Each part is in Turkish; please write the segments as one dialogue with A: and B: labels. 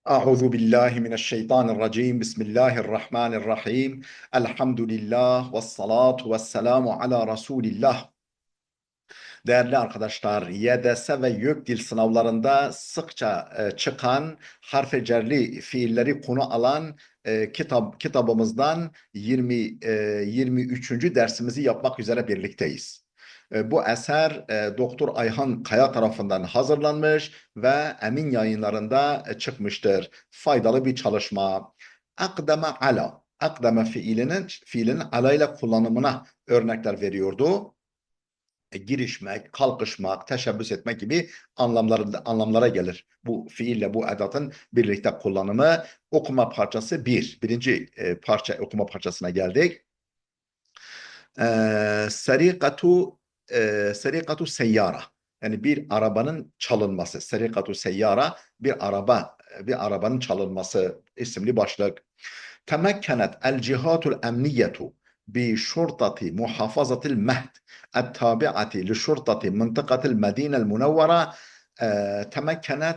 A: أعوذ بالله من الشيطان الرجيم بسم الله الرحمن الرحيم الحمد لله والصلاة والسلام على رسول الله. Değerli arkadaşlar, YDS ve YÖK dil sınavlarında sıkça çıkan harf cerli fiilleri konu alan kitabımızdan 23. dersimizi yapmak üzere birlikteyiz. Bu eser Doktor Ayhan Kaya tarafından hazırlanmış ve Emin Yayınları'nda çıkmıştır. Faydalı bir çalışma. Akdeme ala. Akdeme fiilinin ala ile kullanımına örnekler veriyordu. Girişmek, kalkışmak, teşebbüs etmek gibi anlamlara gelir. Bu fiille bu edatın birlikte kullanımı. Okuma parçası bir. Birinci okuma parçasına geldik. Serikatu serikatu seyyara. Yani bir arabanın çalınması. Serikatu seyyara bir arabanın çalınması isimli başlık. Temekkenet el cihatul emniyetu bi şurtati muhafazatil mehd el-tabi'ati li şurtati mıntıkatil medinel munevvera temekkenet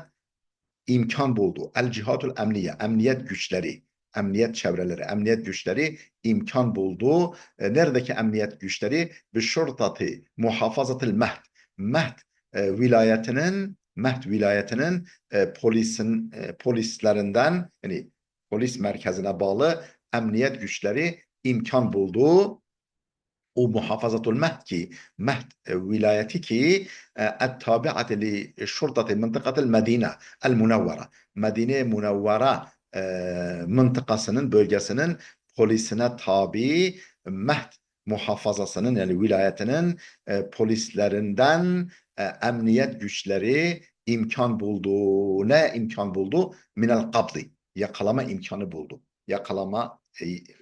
A: imkan buldu. El cihatul emniye, emniyet güçleri, emniyet çevreleri, emniyet güçleri imkan buldu. Neredeki emniyet güçleri? Bi şurtati muhafazatil mehd. Mehd vilayetinin polislerinden, yani polis merkezine bağlı emniyet güçleri imkan buldu. O muhafazatul mehd ki mehd vilayeti ki tabi'ati li şurtati mıntıkatil medine el munevvera, Medine Munevvera mıntıkasının, bölgesinin polisine tabi mehd muhafazasının, yani vilayetinin polislerinden emniyet güçleri imkan buldu. Ne imkan buldu? Minel kabli, yakalama imkanı buldu.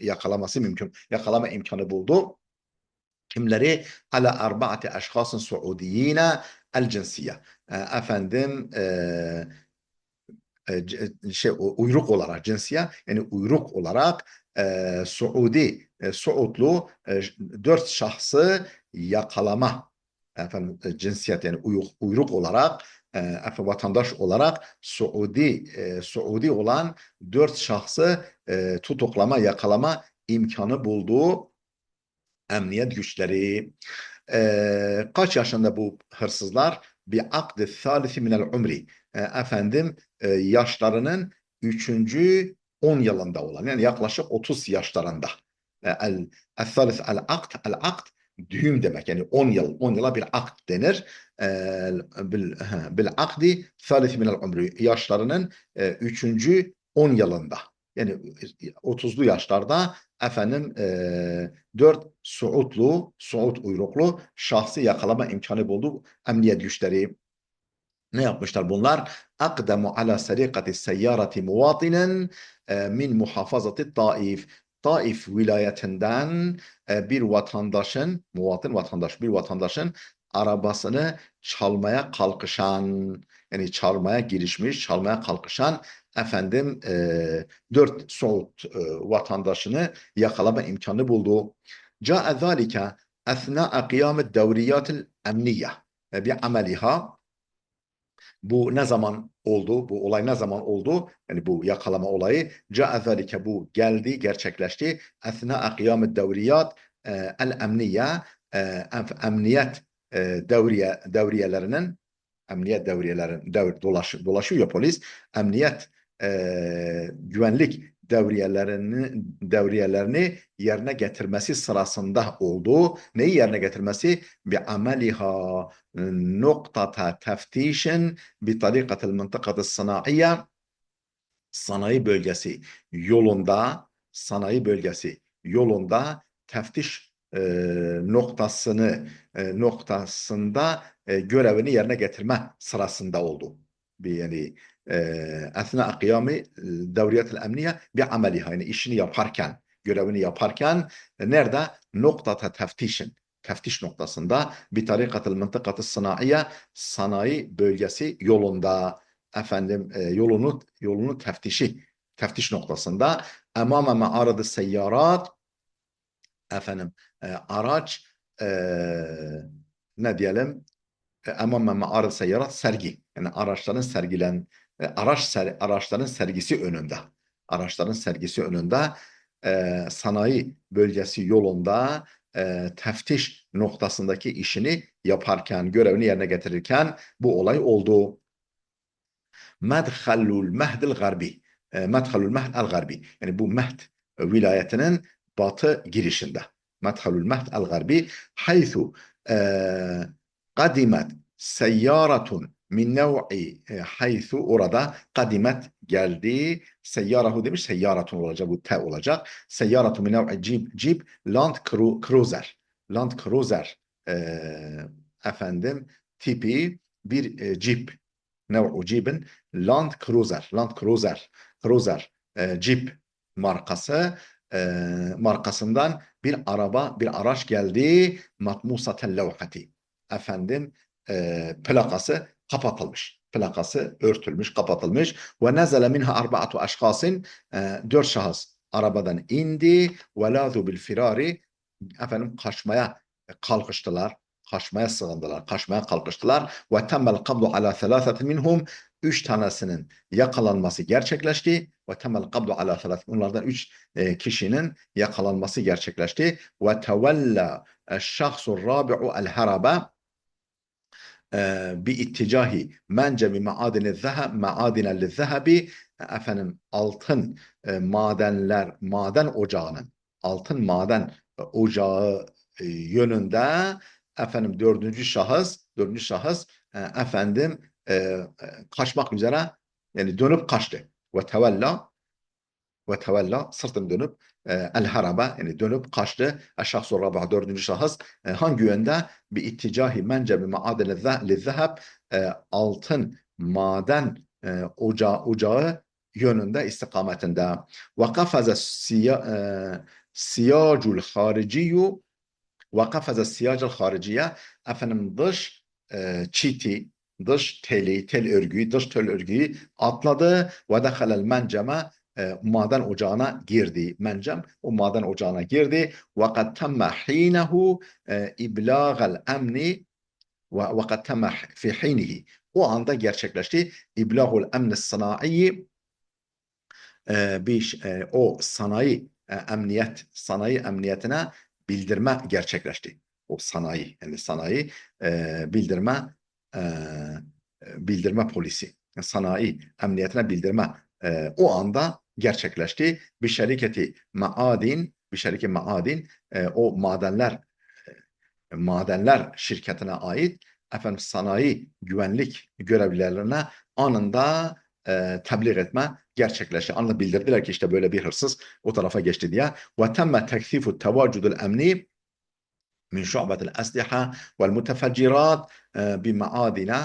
A: Yakalaması mümkün. Yakalama imkanı buldu. Kimleri? Ala arba'ati eşhasın suudiyine el cinsiye. Efendim uyruk olarak cinsiye, yani uyruk olarak Suudlu dört şahsı yakalama, efendim cinsiyet, yani uyruk olarak vatandaş olarak Suudi olan dört şahsı tutuklama, yakalama imkanı bulduğu emniyet güçleri. Kaç yaşında bu hırsızlar? Bir akdi thalisi minel umri. Efendim yaşlarının üçüncü 10 yılında olan, yani yaklaşık 30 yaşlarında. El-thalis el-akt düğüm demek, yani 10 yıla bir akt denir. Bil akdi thalisi minel umri, yaşlarının üçüncü 10 yılında, yani 30'lu yaşlarda efendim 4 Suud uyruklu şahsı yakalama imkanı buldu emniyet güçleri. Ne yapmışlar bunlar? Akdemu ala serikati seyyarati muvatinen min muhafazati Taif. Taif vilayetinden bir vatandaşın, bir vatandaşın arabasını çalmaya kalkışan, yani çalmaya girişmiş, çalmaya kalkışan efendim 4 Suud vatandaşını yakalama imkanı buldu. Câe zâlike esnâ'a kıyamet devriyatil emniye bi ameliha. Bu ne zaman oldu? Bu olay ne zaman oldu? Yani bu yakalama olayı. Ca'azalike, bu geldi, gerçekleşti. Esna kıyamet devriyat el emniye, emniyet devriyelerinin, dolaşıyor polis. Emniyet güvenlik devriyelerini yerine getirmesi sırasında oldu. Neyi yerine getirmesi? Bir ameliha noktata teftişin bi tarikatil mıntıkatı sanayiye, sanayi bölgesi yolunda teftiş noktasında görevini yerine getirme sırasında oldu. Yani esna kıyami devriyetil emniye bi ameliha, yani işini yaparken, görevini yaparken nerede? Noktata teftişin, teftiş noktasında, bir tarikatıl mıntıkatı sanayiye, sanayi bölgesi yolunda, efendim yolunu teftiş noktasında, emame ma'aradı seyyarat, efendim araç e, ne diyelim, emame ma'aradı seyyarat, sergi, yani araçların Araçların sergisi önünde. Araçların sergisi önünde sanayi bölgesi yolunda teftiş noktasındaki işini yaparken, görevini yerine getirirken bu olay oldu. Medhalul Mehd'il Garbi. Medhalul Mehd el Garbi. Yani bu Mehd vilayetinin batı girişinde. Medhalul Mehd el Garbi. Haythu kadimet seyyaratun min nev'i haythu orada kadimet geldi. Seyyarahu demiş, seyyaratun olacak, bu te olacak. Seyyaratun min nev'i cib Land Cruiser. Land Cruiser efendim tipi bir cip. Nev'u cibin Land Cruiser. Land Cruiser Jeep markası markasından bir araç geldi. Matmusatel levhati. Efendim plakası kapatılmış. Plakası örtülmüş, kapatılmış. Ve nezele minha arba'atu aşkasın. Dört şahıs arabadan indi. Ve lâzu bil firari. Efendim kaçmaya kalkıştılar. Kaçmaya sığındılar, kaçmaya kalkıştılar. Ve temmel kabdu ala thelâfetin minhum. Üç tanesinin yakalanması gerçekleşti. Ve temmel kabdu ala thelâfetin. Onlardan üç kişinin yakalanması gerçekleşti. Ve tevella şahsul rabi'u el haraba bi itticahi mencebi maadinel zehebi efendim altın maden ocağının altın maden ocağı yönünde efendim dördüncü şahıs efendim kaçmak üzere yani dönüp kaçtı. Ve tevella sırtını dönüp el haraba yani dönüp kaçtı. Eşşahsu rabah dördüncü şahıs hangi yönde? Bir itticahi mencebi maadeni zeheb altın maden ocağı yönünde istikametinde. Ve kafaze siyacul hariciyu ve kafaze siyacul hariciye efendim dış tel örgüyü atladı ve dehalel menceme maden ocağına girdi. Mencem o maden ocağına girdi. Ve kad temme hinehu iblağel emni ve kad temme fi hinihi. O anda gerçekleşti. İblağul emni sanayi o sanayi emniyetine bildirme gerçekleşti. O sanayi bildirme e, bildirme polisi. Sanayi emniyetine bildirme o anda gerçekleşti. Bir şirketi maadin o madenler şirketine ait efendim sanayi güvenlik görevlilerine anında tebliğ etme gerçekleşti. Anında bildirdiler ki işte böyle bir hırsız o tarafa geçti diye. Ve temme tekfifu tevacudul emni min şu'betil esliha vel mutefeccirat bi maadine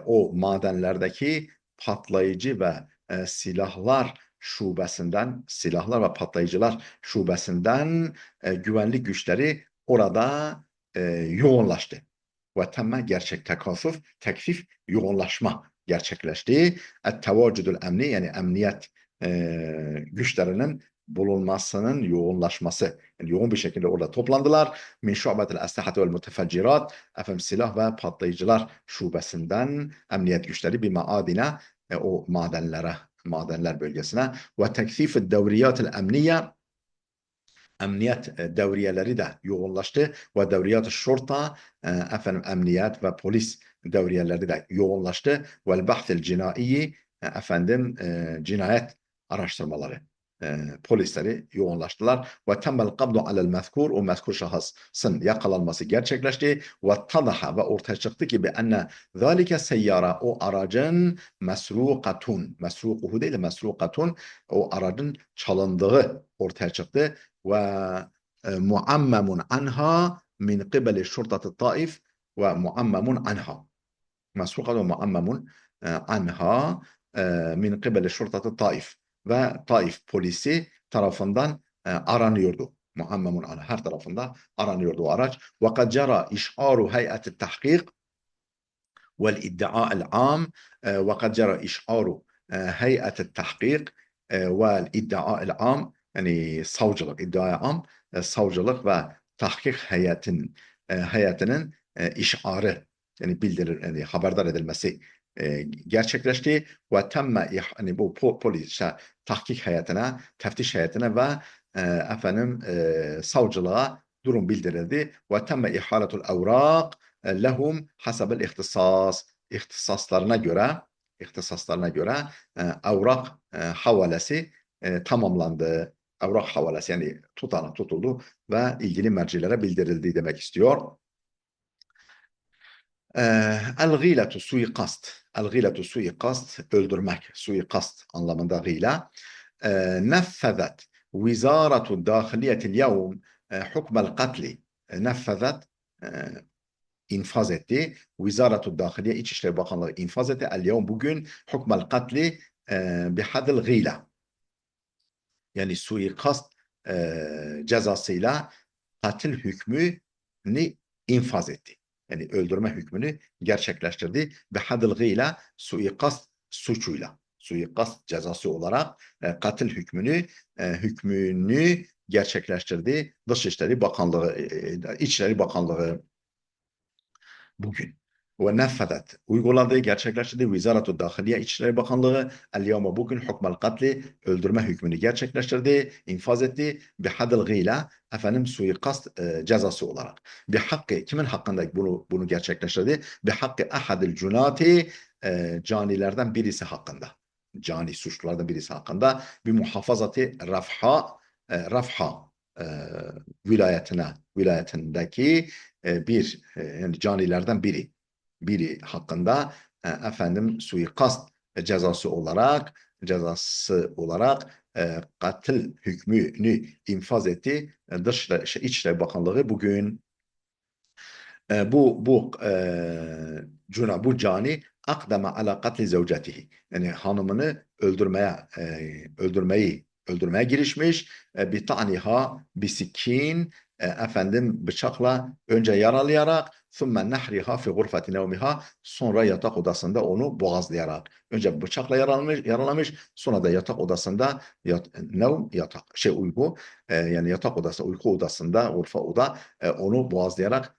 A: o madenlerdeki patlayıcı ve silahlar ve patlayıcılar şubesinden güvenlik güçleri orada yoğunlaştı. Ve temme gerçek tekfif yoğunlaşma gerçekleşti. Et-tevacudul emni yani emniyet güçlerinin bulunmasının yoğunlaşması. Yani yoğun bir şekilde orada toplandılar. Min şu'betil eslihati vel mutefeccirat efendim silah ve patlayıcılar şubesinden emniyet güçleri bir maadine o madenler bölgesine ve tekfif devriyatil emniye emniyet devriyeleri de yoğunlaştı ve devriyat-ı şorta efendim emniyet ve polis devriyeleri de yoğunlaştı ve bahthil cinai efendim cinayet araştırmaları polisleri yoğunlaştılar ve temmel kabdu alel mezkur o mezkur şahsın yakalanması gerçekleşti ve tadaha ve ortaya çıktı ki enne zalike seyyara o aracın mesrukuhu değil de mesrukatun o aracın çalındığı ortaya çıktı ve muammemun anha min qibeli şurtatı taif ve muammemun anha mesrukat ve muammemun anha min qibeli şurtatı taif ve Taif polisi tarafından aranıyordu. Muammemun anha her tarafında aranıyordu o araç. Ve kad cara işaru heyeti tahkik vel iddia'el am ve kad cara işaru heyeti tahkik vel iddia'el am yani savcılık ve tahkik heyetinin işarı yani bildirir yani haberdar edilmesi gerçekleşti ve hani bu polis tahkik heyetine, teftiş heyetine ve savcılığa durum bildirildi ve temme ihaletul evrak lehum hasabel ihtisaslarına göre evrak havalesi tamamlandı. Evrak havalesi yani tutanağı tutuldu ve ilgili mercilere bildirildi demek istiyor. El-gîletu suikast. El-gîletu suikast öldürmek. Suikast anlamında gîle. Neffezet Vizaretu Dâhiliyetil yevm hukmel katli. Neffezet infaz etti. Vizaretu Dâhiliye İçişleri Bakanlığı infaz etti. El-yevm bugün hukmel katli bihadil gîle. Yani suikast cezasıyla katil hükmünü infaz etti. Yani öldürme hükmünü gerçekleştirdi. Bihadil gîle suikast suçuyla. Suikast cezası olarak katil hükmünü gerçekleştirdi. Dışişleri Bakanlığı, İçişleri Bakanlığı bugün. Ve neffedet uyguladığı, gerçekleştirdiği Vizaratu Dahiliye İçişleri Bakanlığı el-yevme bugün hukmel katli öldürme hükmünü gerçekleştirdi, infaz etti. Bihadil gîle suikast cezası olarak. Bihakkı kimin hakkında bunu gerçekleştirdi? Bihakkı ahadil cunati canilerden birisi hakkında. Cani suçlulardan birisi hakkında bir muhafazatı Rafha vilayetindeki bir yani canilerden biri hakkında suikast cezası olarak katil hükmünü infaz etti. İçişleri Bakanlığı bugün bu cani akdeme ala katli zevcetihi. Yani hanımını öldürmeye girişmiş. Bir taniha bisikin bıçakla önce yaralayarak thumme nahriha fi gurfeti nevmiha sonra yatak odasında onu boğazlayarak önce bıçakla yaralamış sonra da yatak odasında yani yatak odası uyku odasında onu boğazlayarak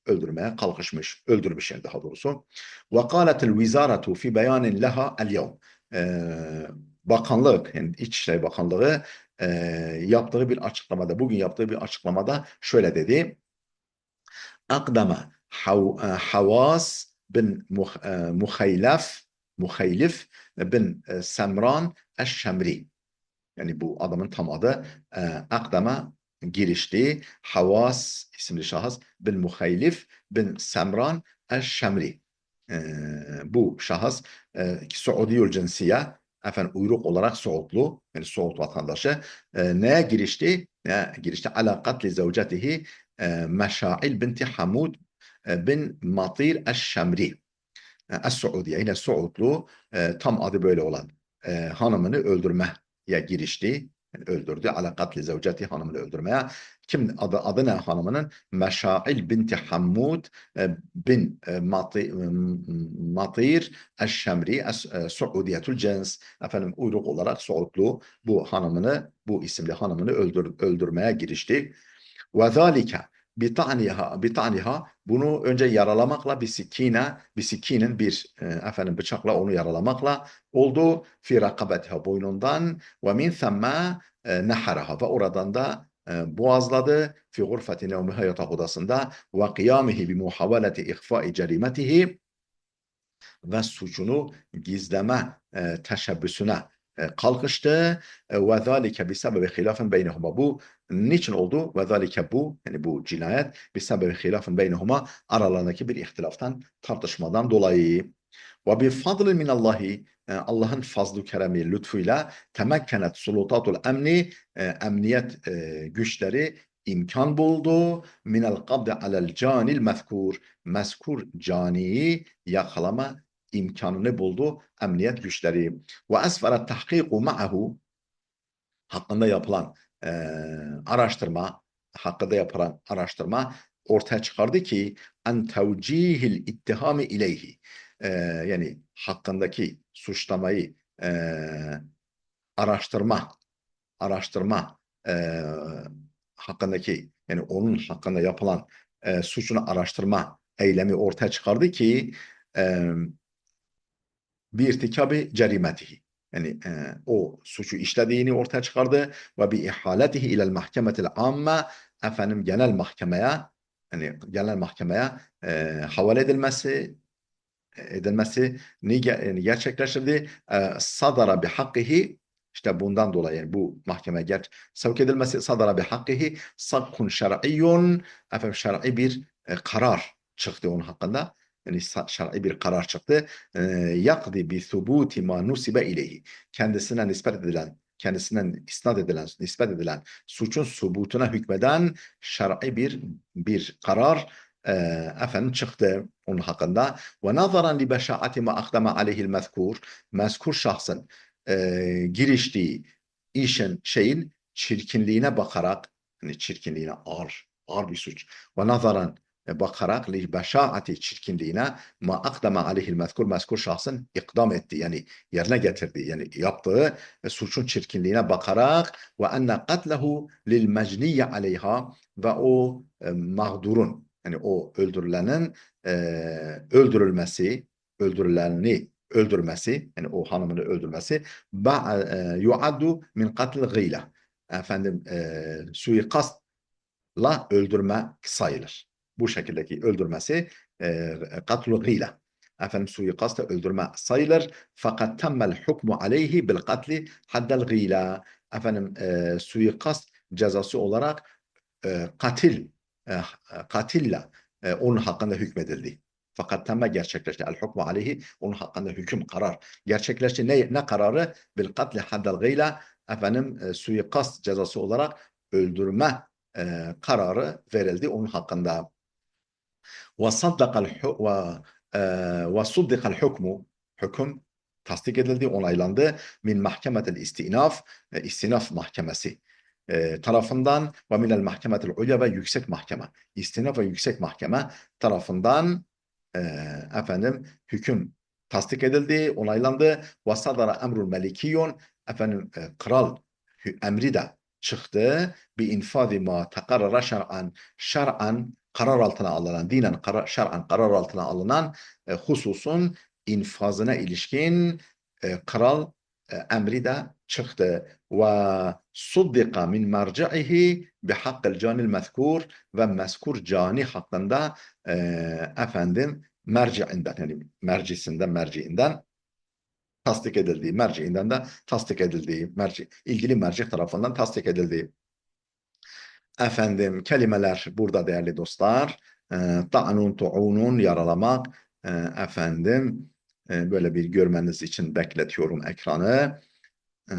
A: öldürmeye kalkışmış, öldürmüş yani daha doğrusu. Ve kâletil vizâretu fi beyanin leha el-yevm. Bakanlık, yani İçişleri Bakanlığı bugün yaptığı bir açıklamada şöyle dedi. Akdama Havas bin Muhaylif bin Semran Eş-Şemri. Yani bu adamın tam adı Akdam'a girişti. Havas isimli şahıs bin Muhaylif bin Semran el-Şemri. Bu şahıs Suudiyul cinsiye uyruk olarak Suudlu yani Suud vatandaşı neye girişti? Ala katli zevcetihi Meşail binti Hamud bin Matir el-Şemri. Es-Suudiye yine Suudlu tam adı böyle olan hanımını öldürmeye girişti. Yani öldürdü. Ala katli zevceti hanımını öldürmeye. Adı ne hanımının? Meşail binti Hammud bin Matir el-Şemri Suudiyetul cins. Uyruk olarak Suudlu bu isimli hanımını öldürmeye girişti. Ve zalike bitaniha bunu önce yaralamakla bisikinin bıçakla onu yaralamakla oldu fi rakabetiha boynundan ve min themme neharaha ve oradan da boğazladı fi gurfeti nevmiha yatak odasında ve kıyamihi bi muhaveleti ihfai cerimetihi ve suçunu gizleme teşebbüsüne kalkıştı. Ve zalike bi sebebi hilafın beynehuma bu niçin oldu? Ve zalike bu yani bu cinayet bi sebebi hilafın beynehuma aralarındaki bir ihtilaftan tartışmadan dolayı. Ve bi fadlin minallahi Allah'ın fazlu keremi lütfuyla temekkenet sulutatul emni emniyet güçleri imkan buldu minel kabdi alel canil mezkur caniyi yakalama imkanını buldu emniyet güçleri. Ve esferet tahkiku ma'ahu hakkında yapılan araştırma ortaya çıkardı ki en tevcihil ittihami ileyhi yani hakkındaki suçlamayı araştırma hakkındaki yani onun hakkında yapılan suçunu araştırma eylemi ortaya çıkardı ki bi irtikabi cerimetihi. Yani o suçu işlediğini ortaya çıkardı ve bi ihaletihi ilel mahkemetil amme, efendim genel mahkemeye, yani genel mahkemeye havale edilmesini yani gerçekleştirdi. Sadara bi hakkihi, işte bundan dolayı yani bu mahkemeye sevk edilmesi, sadara bi hakkihi sakkun şer'iyyun, efendim şer'i bir karar çıktı onun hakkında. Yani şer'i bir karar çıktı. Yakdi bi thubuti ma nusibe ileyhi. Kendisine nispet edilen, kendisinden isnat edilen, nispet edilen suçun subutuna hükmeden şer'i bir karar efendim çıktı onun hakkında. Ve nazaran li beşaati ma akdama aleyhil mezkur, mezkur şahsın giriştiği şeyin çirkinliğine bakarak, hani çirkinliğine, ağır bir suç. Ve nazaran bakarak li beşaati, çirkinliğine, ma akdama aleyhil mezkur, mezkur şahsın ikdam etti, yani yerine getirdiği, yani yaptığı suçun çirkinliğine bakarak, ve enne katlehu lil mecniye aleyha, ve o mağdurun, yani o öldürülenin öldürüleni öldürmesi, yani o hanımını öldürmesi, yuaddu min katl gıyla, efendim suikastla öldürme sayılır. Bu şekildeki öldürmesi katl gıyla, efendim suikastla öldürme sayılır. Fakat temmel hukmu aleyhi bil katli haddel gıyla, efendim suikast cezası olarak katil e, katille onun hakkında hükmedildi. Fakat temme gerçekleşti. El hukmu aleyhi, onun hakkında hüküm, karar gerçekleşti. Ne kararı? Bil katli haddel gıyla, efendim suikast cezası olarak öldürme kararı verildi onun hakkında. Ve saddakal ve suddikal hukmu, hüküm tasdik edildi, onaylandı. Min mahkemetel istinaf, istinaf mahkemesi tarafından, ve minel mahkemetel ulya, ve yüksek mahkeme, istinaf ve yüksek mahkeme tarafından e, efendim hüküm tasdik edildi, onaylandı. Ve sadara emrul melikiyun, efendim kral emri de çıktı. Bi infazi ma takarrara şer'an karar altına alınan, dinen şer'an karar altına alınan hususun infazına ilişkin kral emri de çıktı. Ve suddika min merci'ihi bi hakkil canil mezkur, ve mezkur cani hakkında efendim merciinden, yani merciinden tasdik edildiği, merciinden de tasdik edildiği, ilgili merci tarafından tasdik edildiği. Efendim kelimeler burada değerli dostlar. Ta'nun, tu'unun, yaralamak. Efendim böyle bir görmeniz için bekletiyorum ekranı. Ee,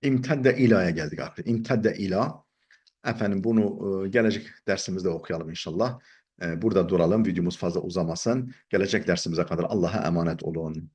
A: İmtedde ila'ya geldik artık. İmtedde ila. Efendim bunu gelecek dersimizde okuyalım inşallah. Burada duralım. Videomuz fazla uzamasın. Gelecek dersimize kadar Allah'a emanet olun.